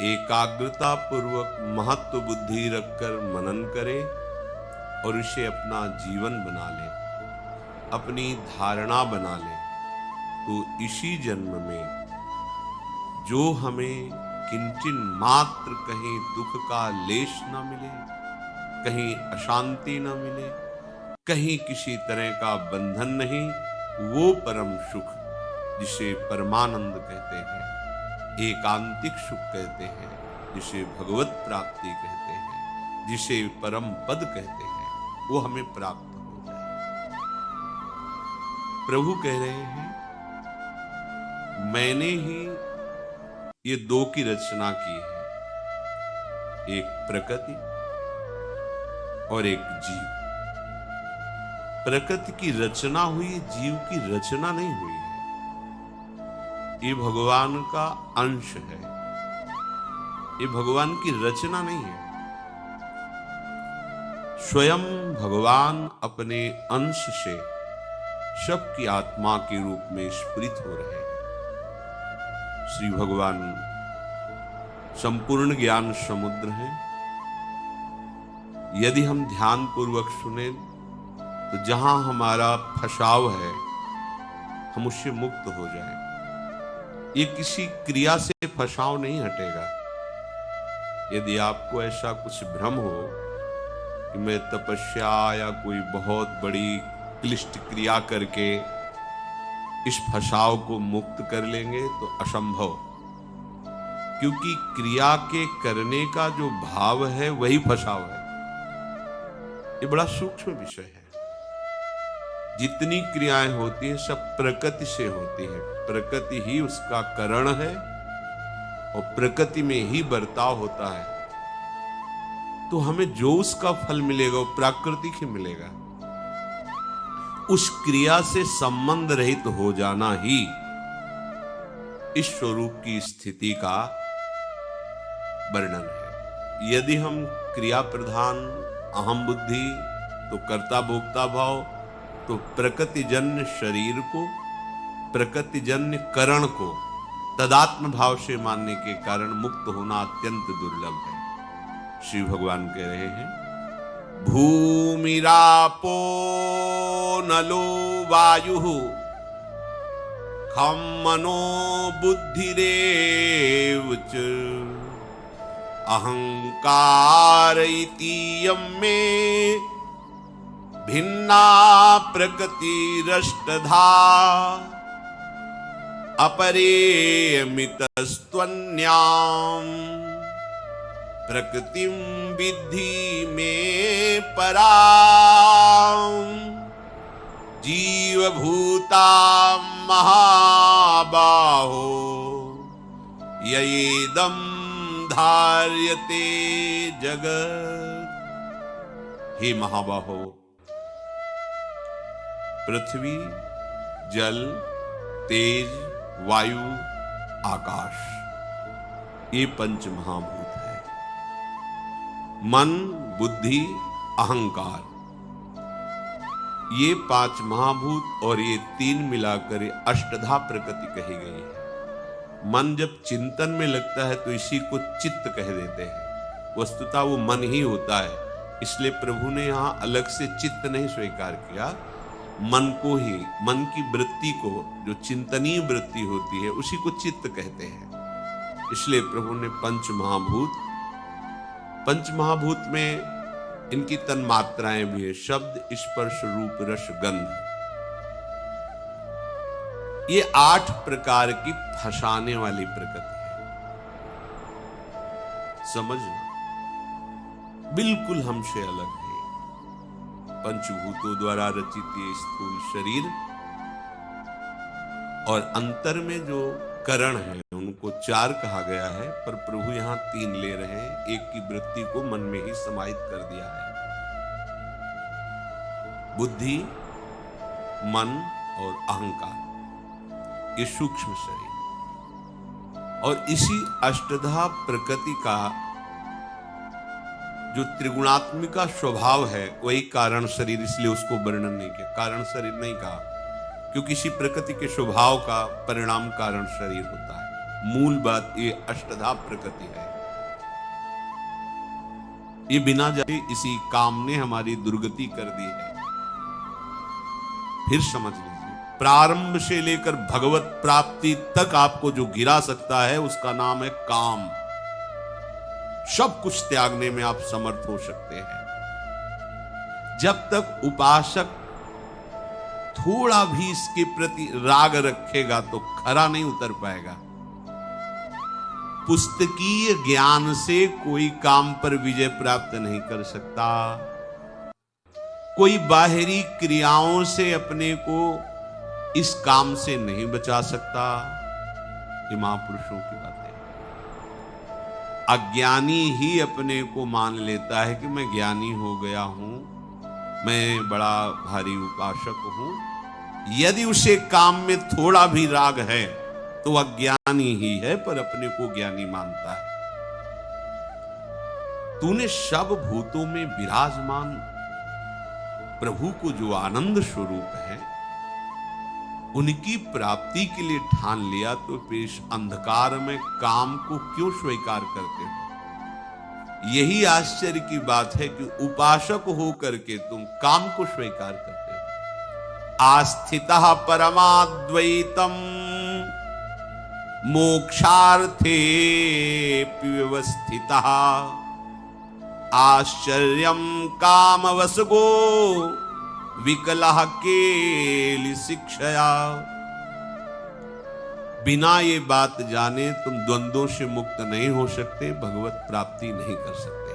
एकाग्रता पूर्वक महत्व बुद्धि रखकर मनन करे और इसे अपना जीवन बना ले, अपनी धारणा बना ले, तो इसी जन्म में जो हमें किंचन मात्र कहीं दुख का लेश न मिले, कहीं अशांति न मिले, कहीं किसी तरह का बंधन नहीं, वो परम सुख जिसे परमानंद कहते हैं, एकांतिक सुख कहते हैं, जिसे भगवत प्राप्ति कहते हैं, जिसे परम पद कहते हैं, वो हमें प्राप्त हो जाए। प्रभु कह रहे हैं, मैंने ही ये दो की रचना की है, एक प्रकृति और एक जीव। प्रकृति की रचना हुई, जीव की रचना नहीं हुई है। ये भगवान का अंश है, ये भगवान की रचना नहीं है। स्वयं भगवान अपने अंश से सबकी आत्मा के रूप में स्फुरित हो रहे हैं। श्री भगवान संपूर्ण ज्ञान समुद्र हैं। यदि हम ध्यान पूर्वक सुने तो जहां हमारा फसाव है, हम उससे मुक्त हो जाएं। ये किसी क्रिया से फसाव नहीं हटेगा। यदि आपको ऐसा कुछ भ्रम हो कि मैं तपस्या या कोई बहुत बड़ी क्लिष्ट क्रिया करके इस फसाव को मुक्त कर लेंगे, तो असंभव। क्योंकि क्रिया के करने का जो भाव है वही फसाव है। ये बड़ा सूक्ष्म विषय है। जितनी क्रियाएं होती हैं सब प्रकृति से होती है, प्रकृति ही उसका कारण है और प्रकृति में ही बर्ताव होता है। तो हमें जो उसका फल मिलेगा वो प्राकृतिक ही मिलेगा। उस क्रिया से संबंध रहित हो जाना ही इस स्वरूप की स्थिति का वर्णन है। यदि हम क्रिया प्रधान अहम बुद्धि तो कर्ता भोक्ता भाव, तो प्रकृतिजन्य शरीर को, प्रकृतिजन्य करण को तदात्म भाव से मानने के कारण मुक्त होना अत्यंत दुर्लभ है। श्री भगवान कह रहे हैं, भूमिरापो नलो वायु खम मनो बुद्धिरेव च अहंकार इतीयं में भिन्ना प्रकृतिरष्टधा अपरेयमितस्त्वन्याम् प्रकृतिं विद्धि में पराम् जीवभूता महाबाहो ययेदं धार्यते जगत्। हे महाबाहो, पृथ्वी, जल, तेज, वायु, आकाश, ये पंच महाभूत है। मन, बुद्धि, अहंकार, ये पांच महाभूत और ये तीन मिलाकर अष्टधा प्रकृति कही गई है। मन जब चिंतन में लगता है तो इसी को चित्त कह देते हैं। वस्तुतः वो मन ही होता है, इसलिए प्रभु ने यहां अलग से चित्त नहीं स्वीकार किया। मन को ही, मन की वृत्ति को, जो चिंतनीय वृत्ति होती है, उसी को चित्त कहते हैं। इसलिए प्रभु ने पंच महाभूत में इनकी तन्मात्राएं भी है, शब्द, स्पर्श, रूप, रस, गंध। ये 8 प्रकार की फंसाने वाली प्रकृति है। समझना, बिल्कुल हमसे अलग है। पंचभूतों द्वारा रचित ये स्थूल शरीर और अंतर में जो करण है उनको 4 कहा गया है, पर प्रभु यहां 3 ले रहे हैं। एक की वृत्ति को मन में ही समाहित कर दिया है। बुद्धि, मन और अहंकार, ये सूक्ष्म शरीर। और इसी अष्टधा प्रकृति का जो त्रिगुणात्मिका स्वभाव है वही कारण शरीर, इसलिए उसको वर्णन नहीं किया, कारण शरीर नहीं कहा, क्योंकि इसी प्रकृति के स्वभाव का परिणाम कारण शरीर होता है। मूल बात ये अष्टधा प्रकृति है। ये बिना जाने इसी काम ने हमारी दुर्गति कर दी है। फिर समझ लीजिए, प्रारंभ से लेकर भगवत प्राप्ति तक आपको जो गिरा सकता है उसका नाम है काम। सब कुछ त्यागने में आप समर्थ हो सकते हैं। जब तक उपासक थोड़ा भी इसके प्रति राग रखेगा तो खरा नहीं उतर पाएगा। पुस्तकीय ज्ञान से कोई काम पर विजय प्राप्त नहीं कर सकता। कोई बाहरी क्रियाओं से अपने को इस काम से नहीं बचा सकता। ये महापुरुषों की बात है। अज्ञानी ही अपने को मान लेता है कि मैं ज्ञानी हो गया हूं, मैं बड़ा भारी उपासक हूं। यदि उसे काम में थोड़ा भी राग है तो अज्ञानी ही है, पर अपने को ज्ञानी मानता है। तूने सब भूतों में विराजमान प्रभु को जो आनंद स्वरूप है उनकी प्राप्ति के लिए ठान लिया, तो पेश अंधकार में काम को क्यों स्वीकार करते हो? यही आश्चर्य की बात है कि उपासक हो करके तुम काम को स्वीकार करते हो। आस्थितः परमाद्वैतम मोक्षार्थे व्यवस्थितः आश्चर्यम कामवसगो विकलः केलि शिक्षया। बिना ये बात जाने तुम द्वंद्वों से मुक्त नहीं हो सकते, भगवत प्राप्ति नहीं कर सकते।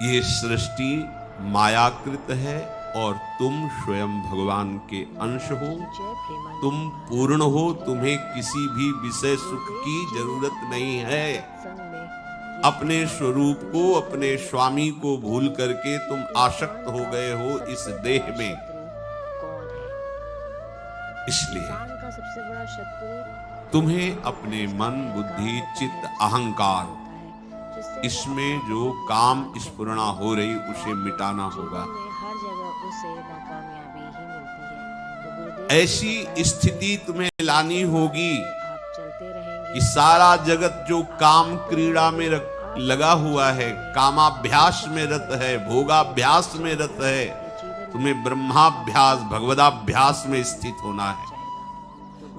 ये सृष्टि मायाकृत है और तुम स्वयं भगवान के अंश हो। तुम पूर्ण हो, तुम्हें किसी भी विषय सुख की जरूरत नहीं है। अपने स्वरूप को, अपने स्वामी को भूल करके तुम आसक्त हो गए हो इस देह में। इसलिए तुम्हें अपने मन, बुद्धि, चित्त, अहंकार, इसमें जो काम स्फुरणा हो रही उसे मिटाना होगा। ऐसी स्थिति तुम्हें लानी होगी कि सारा जगत जो काम क्रीड़ा में लगा हुआ है, कामाभ्यास में रत है, भोगाभ्यास में रत है, तुम्हें ब्रह्माभ्यास, भगवदाभ्यास में स्थित होना है।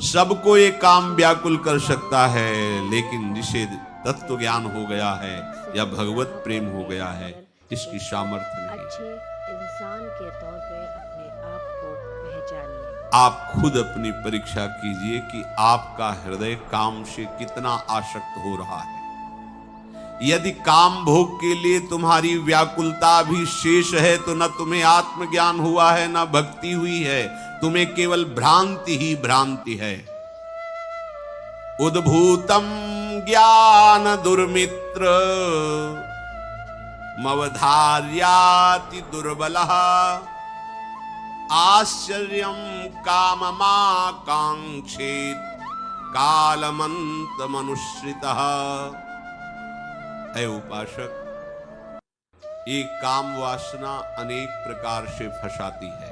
सबको ये काम व्याकुल कर सकता है, लेकिन जिसे तत्व ज्ञान हो गया है या भगवत प्रेम हो गया है, इसकी सामर्थ्य नहीं। अच्छे इंसान के तौर पे अपने आप को पहचानिए। आप खुद अपनी परीक्षा कीजिए कि आपका हृदय काम से कितना आसक्त हो रहा है। यदि काम भोग के लिए तुम्हारी व्याकुलता भी शेष है तो न तुम्हें आत्मज्ञान हुआ है, न भक्ति हुई है, तुम्हें केवल भ्रांति ही भ्रांति है। उद्भूतम ज्ञान दुर्मित्र मवधार्याति दुर्बलः आश्चर्यं काममाकांक्षेत कालमन्तमनुश्रितः। ऐ उपासक, ये काम वासना अनेक प्रकार से फंसाती है।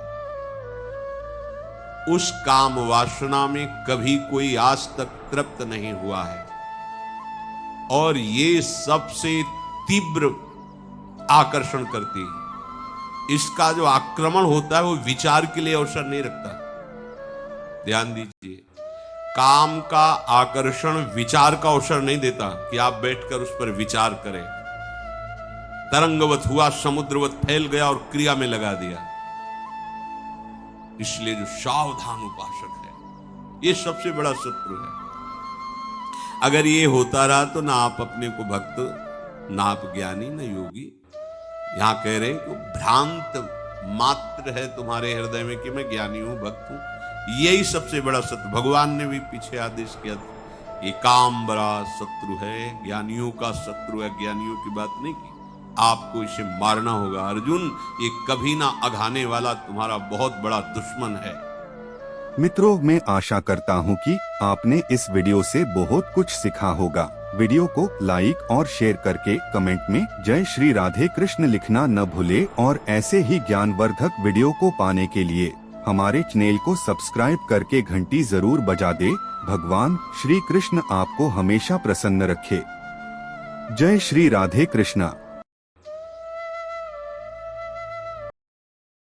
उस काम वासना में कभी कोई आज तक तृप्त नहीं हुआ है, और ये सबसे तीव्र आकर्षण करती है। इसका जो आक्रमण होता है वो विचार के लिए अवसर नहीं रखता। ध्यान दीजिए, काम का आकर्षण विचार का अवसर नहीं देता कि आप बैठकर उस पर विचार करें। तरंगवत हुआ, समुद्रवत फैल गया और क्रिया में लगा दिया। इसलिए जो सावधान उपासक है, ये सबसे बड़ा शत्रु है। अगर ये होता रहा तो ना आप अपने को भक्त, ना आप ज्ञानी, ना योगी। यहां कह रहे हैं कि भ्रांत मात्र है तुम्हारे हृदय में कि मैं ज्ञानी हूं, भक्त हूं। यही सबसे बड़ा शत्रु। भगवान ने भी पीछे आदेश किया, ये काम बड़ा शत्रु है, ज्ञानियों का शत्रु है। ज्ञानियों की बात नहीं की, आपको इसे मारना होगा। अर्जुन, ये कभी ना अघाने वाला तुम्हारा बहुत बड़ा दुश्मन है। मित्रों, मैं आशा करता हूं कि आपने इस वीडियो से बहुत कुछ सीखा होगा। वीडियो को लाइक और शेयर करके कमेंट में जय श्री राधे कृष्ण लिखना न भूले, और ऐसे ही ज्ञानवर्धक वीडियो को पाने के लिए हमारे चैनल को सब्सक्राइब करके घंटी जरूर बजा दे। भगवान श्री कृष्ण आपको हमेशा प्रसन्न रखे। जय श्री राधे कृष्णा।